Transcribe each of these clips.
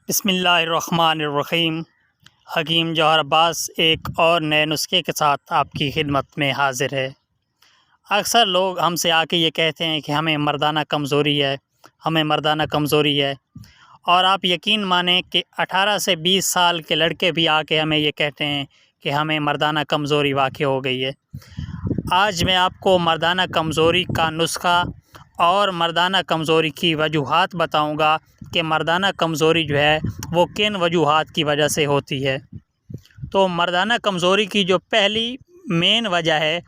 بسم اللہ الرحمن الرحیم۔ حکیم جوہر عباس ایک اور نئے نسخے کے ساتھ آپ کی خدمت میں حاضر ہے۔ اکثر لوگ ہم سے آ کے یہ کہتے ہیں کہ ہمیں مردانہ کمزوری ہے، اور آپ یقین مانیں کہ 18 سے 20 سال کے لڑکے بھی آ کے ہمیں یہ کہتے ہیں کہ ہمیں مردانہ کمزوری واقع ہو گئی ہے۔ آج میں آپ کو مردانہ کمزوری کا نسخہ اور مردانہ کمزوری کی وجوہات بتاؤں گا کہ مردانہ کمزوری جو ہے وہ کن وجوہات کی وجہ سے ہوتی ہے۔ تو مردانہ کمزوری کی جو پہلی مین وجہ ہے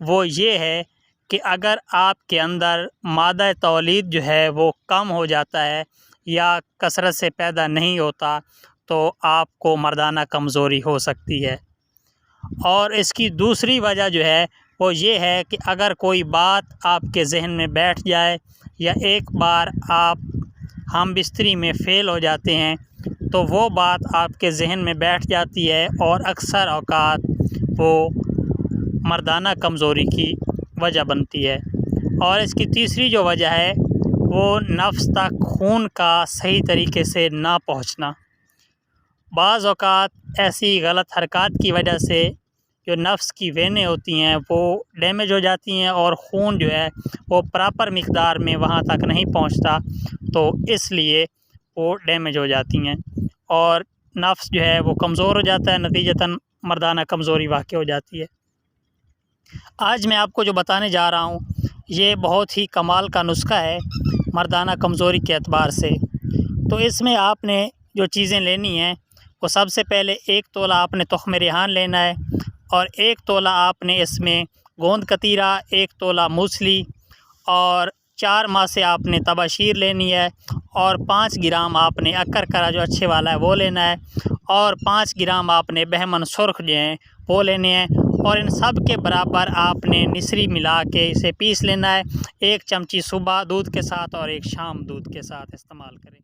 وہ یہ ہے کہ اگر آپ کے اندر مادہ تولید جو ہے وہ کم ہو جاتا ہے یا کثرت سے پیدا نہیں ہوتا تو آپ کو مردانہ کمزوری ہو سکتی ہے۔ اور اس کی دوسری وجہ جو ہے وہ یہ ہے کہ اگر کوئی بات آپ کے ذہن میں بیٹھ جائے یا ایک بار آپ ہم بستری میں فیل ہو جاتے ہیں تو وہ بات آپ کے ذہن میں بیٹھ جاتی ہے اور اکثر اوقات وہ مردانہ کمزوری کی وجہ بنتی ہے۔ اور اس کی تیسری جو وجہ ہے وہ نفس تک خون کا صحیح طریقے سے نہ پہنچنا۔ بعض اوقات ایسی غلط حرکات کی وجہ سے جو نفس کی وینیں ہوتی ہیں وہ ڈیمیج ہو جاتی ہیں اور خون جو ہے وہ پراپر مقدار میں وہاں تک نہیں پہنچتا، تو اس لیے وہ ڈیمیج ہو جاتی ہیں اور نفس جو ہے وہ کمزور ہو جاتا ہے، نتیجتاً مردانہ کمزوری واقع ہو جاتی ہے۔ آج میں آپ کو جو بتانے جا رہا ہوں یہ بہت ہی کمال کا نسخہ ہے مردانہ کمزوری کے اعتبار سے۔ تو اس میں آپ نے جو چیزیں لینی ہیں وہ سب سے پہلے 1 تولہ آپ نے تخم ریحان لینا ہے، اور 1 تولہ آپ نے اس میں گوند کتیرہ، 1 تولہ موسلی، اور 4 ماہ سے آپ نے تباشیر لینی ہے، اور 5 گرام آپ نے اکر کرا جو اچھے والا ہے وہ لینا ہے، اور 5 گرام آپ نے بہمن سرخ جو ہیں وہ لینے ہیں، اور ان سب کے برابر آپ نے نسری ملا کے اسے پیس لینا ہے۔ 1 چمچی صبح دودھ کے ساتھ اور 1 شام دودھ کے ساتھ استعمال کریں۔